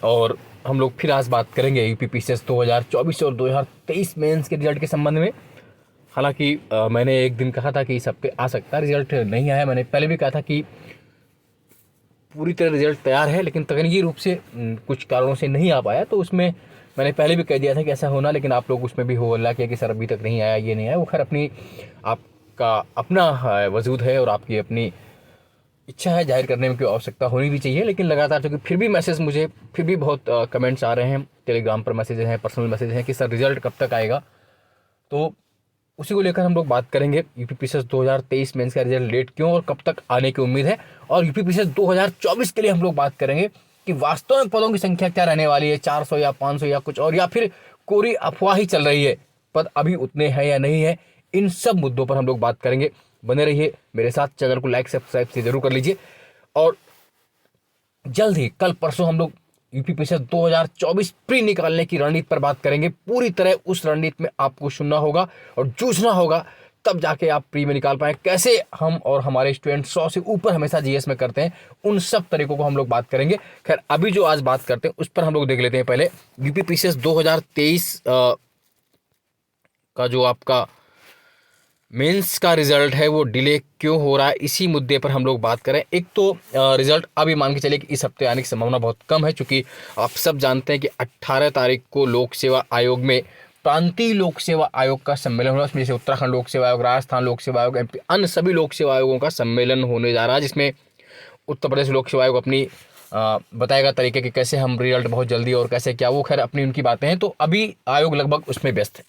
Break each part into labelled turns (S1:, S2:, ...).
S1: और हम लोग फिर आज बात करेंगे यूपीपीसीएस 2024 और 2023 मेंस के रिजल्ट के संबंध में। हालांकि मैंने एक दिन कहा था कि इस हफ्ते आ सकता है, रिजल्ट नहीं आया। मैंने पहले भी कहा था कि पूरी तरह रिजल्ट तैयार है, लेकिन तकनीकी रूप से कुछ कारणों से नहीं आ पाया। तो उसमें मैंने पहले भी कह दिया था कि ऐसा होना, लेकिन आप लोग उसमें भी हो हल्ला किया कि सर अभी तक नहीं आया, ये नहीं आया। वो खैर अपनी आपका अपना वजूद है और आपकी अपनी इच्छा है, जाहिर करने में कोई आवश्यकता होनी भी चाहिए। लेकिन लगातार क्योंकि फिर भी मैसेज मुझे फिर भी बहुत कमेंट्स आ रहे हैं, टेलीग्राम पर मैसेज हैं, पर्सनल मैसेज हैं कि सर रिजल्ट कब तक आएगा। तो उसी को लेकर हम लोग बात करेंगे। यूपीपीसीएस 2023 मेंस का रिजल्ट लेट क्यों और कब तक आने की उम्मीद है। और यूपीपीसीएस 2024 के लिए हम लोग बात करेंगे कि वास्तव में पदों की संख्या क्या रहने वाली है, 400 या 500 या कुछ और, या फिर कोरी अफवाह ही चल रही है, पद अभी उतने हैं या नहीं है। इन सब मुद्दों पर हम लोग बात करेंगे। बने रहिए मेरे साथ, चैनल को लाइक सब्सक्राइब से जरूर कर लीजिए। और जल्द ही कल परसों हम लोग यूपीपीसीएस 2024 प्री निकालने की रणनीति पर बात करेंगे। पूरी तरह उस रणनीति में आपको सुनना होगा और जूझना होगा, तब जाके आप प्री में निकाल पाए। कैसे हम और हमारे स्टूडेंट 100 से ऊपर हमेशा जीएस में करते हैं, उन सब तरीकों को हम लोग बात करेंगे। खैर अभी जो आज बात करते हैं उस पर हम लोग देख लेते हैं। पहले यूपीपीसीएस 2023 का जो आपका मेंस का रिजल्ट है वो डिले क्यों हो रहा है, इसी मुद्दे पर हम लोग बात करें। एक तो रिजल्ट अभी मान के चलिए कि इस हफ्ते आने की संभावना बहुत कम है, क्योंकि आप सब जानते हैं कि 18 तारीख को लोक सेवा आयोग में प्रांतीय लोक सेवा आयोग का सम्मेलन होगा। उसमें जैसे उत्तराखंड लोक सेवा आयोग, राजस्थान लोक सेवा आयोग, एमपी, अन्य सभी लोक सेवा आयोगों का सम्मेलन होने जा रहा है, जिसमें उत्तर प्रदेश लोक सेवा आयोग अपनी बताएगा तरीके कि कैसे हम रिजल्ट बहुत जल्दी और कैसे क्या, वो खैर अपनी उनकी बातें हैं। तो अभी आयोग लगभग उसमें व्यस्त है।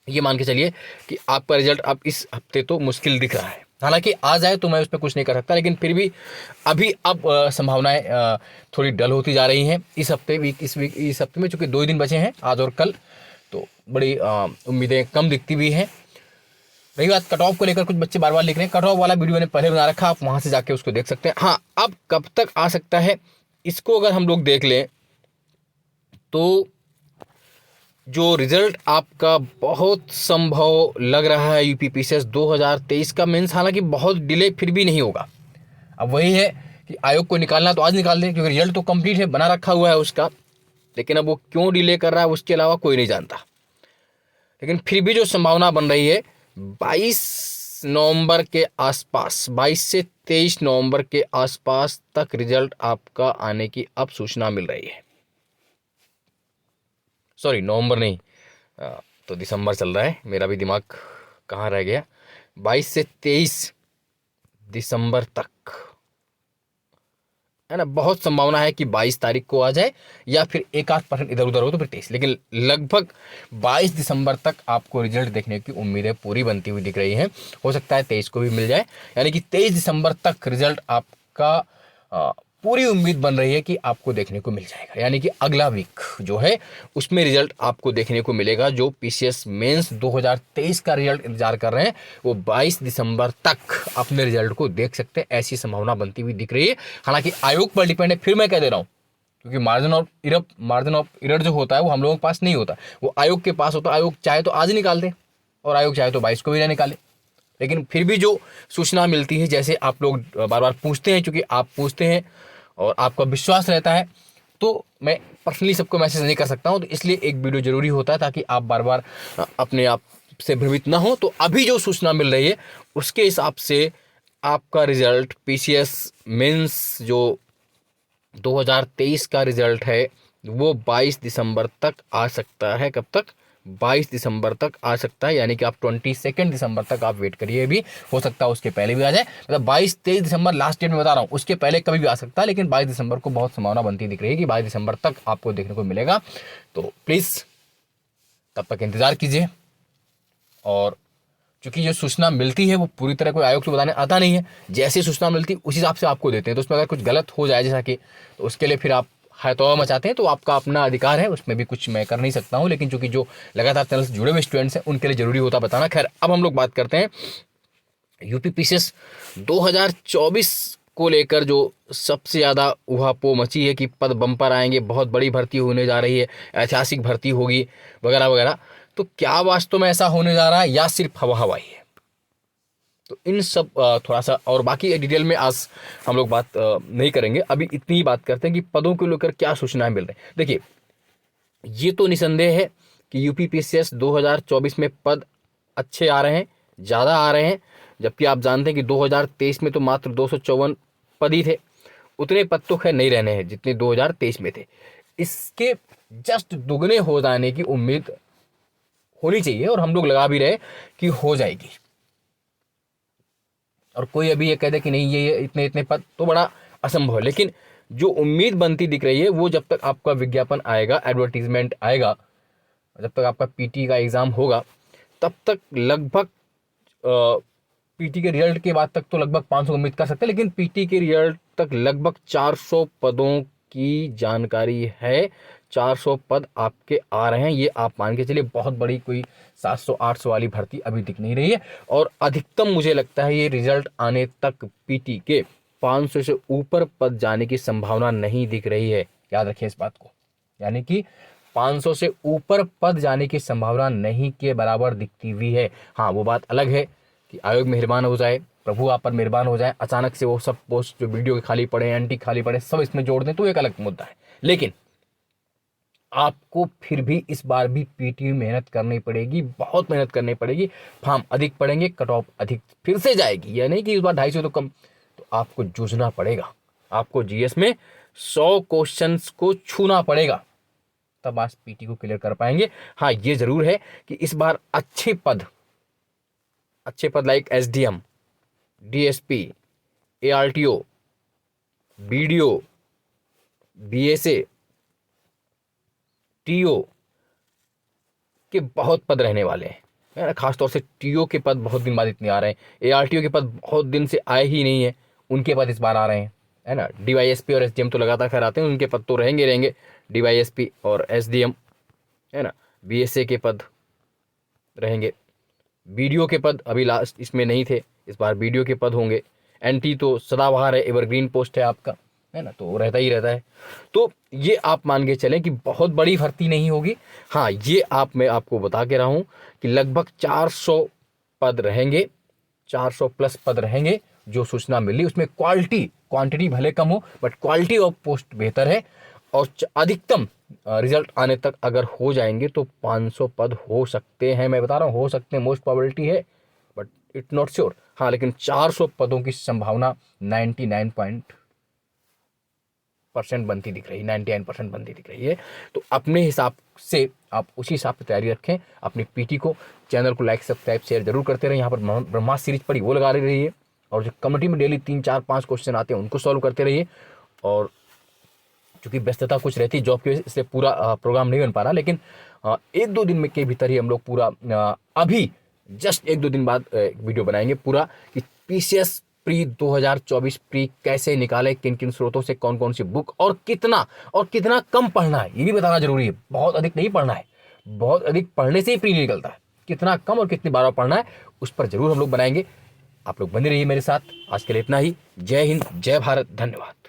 S1: ये मान के चलिए कि आपका रिजल्ट अब इस हफ्ते तो मुश्किल दिख रहा है। हालांकि आ जाए तो मैं उस पर कुछ नहीं कर सकता, लेकिन फिर भी अभी अब संभावनाएं थोड़ी डल होती जा रही हैं इस हफ्ते इस हफ्ते में, चूंकि 2 ही दिन बचे हैं, आज और कल। तो बड़ी उम्मीदें कम दिखती भी हैं। रही बात कट ऑफ को लेकर, कुछ बच्चे बार बार लिख रहे हैं, कट ऑफ वाला वीडियो मैंने पहले बना रखा, आप वहां से जाके उसको देख सकते हैं। हाँ, अब कब तक आ सकता है इसको अगर हम लोग देख लें तो जो रिजल्ट आपका बहुत संभव लग रहा है यूपीपीसीएस 2023 का मेंस, हालांकि बहुत डिले फिर भी नहीं होगा। अब वही है कि आयोग को निकालना तो आज निकाल दें, क्योंकि रिजल्ट तो कंप्लीट है, बना रखा हुआ है उसका। लेकिन अब वो क्यों डिले कर रहा है उसके अलावा कोई नहीं जानता। लेकिन फिर भी जो संभावना बन रही है 22 नवंबर के आसपास, 22 से 23 नवंबर के आसपास तक रिजल्ट आपका आने की अब सूचना मिल रही है। सॉरी, नवंबर नहीं, तो दिसंबर चल रहा है, मेरा भी दिमाग कहाँ रह गया। 22 से 23 दिसंबर तक है ना, बहुत संभावना है कि 22 तारीख को आ जाए, या फिर 1-8% इधर उधर हो तो फिर 23, लेकिन लगभग 22 दिसंबर तक आपको रिजल्ट देखने की उम्मीदें पूरी बनती हुई दिख रही हैं। हो सकता है 23 को भी मिल जाए, यानी कि 23 दिसंबर तक रिजल्ट आपका पूरी उम्मीद बन रही है कि आपको देखने को मिल जाएगा। यानी कि अगला वीक जो है उसमें रिजल्ट आपको देखने को मिलेगा। जो पीसीएस मेंस 2023 का रिजल्ट इंतजार कर रहे हैं वो 22 दिसंबर तक अपने रिजल्ट को देख सकते हैं, ऐसी संभावना बनती हुई दिख रही है। हालांकि आयोग पर डिपेंड है, फिर मैं कह दे रहा हूँ, क्योंकि मार्जिन ऑफ इरर जो होता है वो हम लोगों के पास नहीं होता, वो आयोग के पास होता है। आयोग चाहे तो आज निकाल दे और आयोग चाहे तो 22 को भी ना निकाले। लेकिन फिर भी जो सूचना मिलती है, जैसे आप लोग बार बार पूछते हैं, क्योंकि आप पूछते हैं और आपका विश्वास रहता है, तो मैं पर्सनली सबको मैसेज नहीं कर सकता हूं, तो इसलिए एक वीडियो जरूरी होता है ताकि आप बार बार अपने आप से भ्रमित ना हो। तो अभी जो सूचना मिल रही है उसके हिसाब से आपका रिजल्ट पीसीएस मेंस जो 2023 का रिजल्ट है वो 22 दिसंबर तक आ सकता है। कब तक? 22 दिसंबर तक आ सकता है, यानी कि आप 22 दिसंबर तक आप वेट करिए। भी हो सकता है उसके पहले भी आ जाए, मतलब 22-23 दिसंबर लास्ट डेट में बता रहा हूँ, उसके पहले कभी भी आ सकता है, लेकिन 22 दिसंबर को बहुत संभावना बनती दिख रही है कि 22 दिसंबर तक आपको देखने को मिलेगा। तो प्लीज़ तब तक इंतज़ार कीजिए। और क्योंकि जो सूचना मिलती है वो पूरी तरह कोई आयोग से बताने आता नहीं है, जैसी सूचना मिलती है उसी हिसाब से आपको देते हैं। तो उसमें अगर कुछ गलत हो जाए जैसा कि, तो उसके लिए फिर आप हथौड़ा मचाते हैं, तो आपका अपना अधिकार है, उसमें भी कुछ मैं कर नहीं सकता हूं। लेकिन चूंकि जो लगातार चैनल से जुड़े हुए स्टूडेंट्स हैं उनके लिए जरूरी होता बताना। खैर अब हम लोग बात करते हैं यूपीपीसीएस 2024 को लेकर, जो सबसे ज़्यादा उहापोह मची है कि पद बम्पर आएंगे, बहुत बड़ी भर्ती होने जा रही है, ऐतिहासिक भर्ती होगी वगैरह वगैरह। तो क्या वास्तव में ऐसा होने जा रहा है या सिर्फ हवा हवाई है? तो इन सब थोड़ा सा और बाकी डिटेल में आज हम लोग बात नहीं करेंगे, अभी इतनी ही बात करते हैं कि पदों को लेकर क्या सूचनाएं मिल रही हैं। देखिए, ये तो निसंदेह है कि यूपीपीसीएस 2024 में पद अच्छे आ रहे हैं, ज़्यादा आ रहे हैं, जबकि आप जानते हैं कि 2023 में तो मात्र 254 पद ही थे। उतने पद तो खैर नहीं रहने हैं जितने 2023 में थे। इसके जस्ट दुगने हो जाने की उम्मीद होनी चाहिए और हम लोग लगा भी रहे कि हो जाएगी। और कोई अभी ये कह दे कि नहीं ये इतने इतने पद, तो बड़ा असंभव है। लेकिन जो उम्मीद बनती दिख रही है वो जब तक आपका विज्ञापन आएगा, एडवर्टीजमेंट आएगा, जब तक आपका पीटी का एग्ज़ाम होगा, तब तक लगभग पीटी के रिजल्ट के बाद तक तो लगभग 500 उम्मीद कर सकते हैं, लेकिन पीटी के रिजल्ट तक लगभग 400 पदों की जानकारी है। 400 पद आपके आ रहे हैं, ये आप मान के चलिए। बहुत बड़ी कोई 700-800 वाली भर्ती अभी दिख नहीं रही है। और अधिकतम मुझे लगता है ये रिजल्ट आने तक पीटी के 500 से ऊपर पद जाने की संभावना नहीं दिख रही है। याद रखिए इस बात को, यानी कि 500 से ऊपर पद जाने की संभावना नहीं के बराबर दिखती हुई है। हाँ, वो बात अलग है कि आयोग मेहरबान हो जाए, प्रभु आप पर मेहरबान हो जाए, अचानक से वो सब पोस्ट जो वीडियो के खाली पड़े, एंटी खाली पड़े, सब इसमें जोड़ दें तो एक अलग मुद्दा है। लेकिन आपको फिर भी इस बार भी पीटी में मेहनत करनी पड़ेगी, बहुत मेहनत करनी पड़ेगी। फॉर्म अधिक पड़ेंगे, कट ऑफ अधिक फिर से जाएगी, यह नहीं कि इस बार 250 तो कम। तो आपको जूझना पड़ेगा, आपको जीएस में 100 क्वेश्चंस को छूना पड़ेगा, तब आप पीटी को क्लियर कर पाएंगे। हाँ, ये जरूर है कि इस बार अच्छे पद like SDM, DSP, ARTO, BDO, BSA, TO के बहुत पद रहने वाले हैं, है ना। खासतौर से टीओ के पद बहुत दिन बाद इतने आ रहे हैं, एआरटीओ के पद बहुत दिन से आए ही नहीं है, उनके पद इस बार आ रहे हैं, है ना। डीवाईएसपी और एसडीएम तो लगातार खैर आते हैं, उनके पद तो रहेंगे डीवाईएसपी और एसडीएम, है ना। बीएसए के पद रहेंगे, बीडीओ के पद अभी लास्ट इसमें नहीं थे, इस बार बीडीओ के पद होंगे। एनटी तो सदाबहार है, एवरग्रीन पोस्ट है आपका, है ना, तो रहता ही रहता है। तो ये आप मान के चलें कि बहुत बड़ी भर्ती नहीं होगी। हाँ, ये मैं आपको बता के रहा हूँ कि लगभग 400 पद रहेंगे, 400 प्लस पद रहेंगे। जो सूचना मिली उसमें क्वांटिटी भले कम हो, बट क्वालिटी ऑफ पोस्ट बेहतर है। और अधिकतम रिजल्ट आने तक अगर हो जाएंगे तो 500 पद हो सकते हैं। मैं बता रहा हूँ, हो सकते हैं, मोस्ट प्रोबेबिलिटी है, बट इट्स नॉट श्योर। हाँ, लेकिन 400 पदों की संभावना 99% बनती दिख रही है, 99% बनती दिख रही है। तो अपने हिसाब से आप उसी हिसाब से तैयारी रखें अपनी पीटी को। चैनल को लाइक, सब्सक्राइब, शेयर जरूर करते रहिए। यहाँ पर ब्रह्मास्त्र सीरीज पड़ी वो लगा रहिए, और जो कमेटी में डेली 3-4-5 क्वेश्चन आते हैं उनको सॉल्व करते रहिए। और चूँकि व्यस्तता कुछ रहती है जॉब की वजह से, इसलिए पूरा प्रोग्राम नहीं बन पा रहा, लेकिन 1-2 दिन में के भीतर ही हम लोग पूरा अभी जस्ट 1-2 दिन बाद वीडियो बनाएंगे पूरा कि पीसीएस प्री 2024 प्री कैसे निकाले, किन किन स्रोतों से, कौन कौन सी बुक, और कितना कम पढ़ना है, ये भी बताना जरूरी है। बहुत अधिक नहीं पढ़ना है, बहुत अधिक पढ़ने से ही प्री निकलता है। कितना कम और कितनी बार पढ़ना है उस पर जरूर हम लोग बनाएंगे। आप लोग बने रहिए मेरे साथ। आज के लिए इतना ही। जय हिंद, जय भारत, धन्यवाद।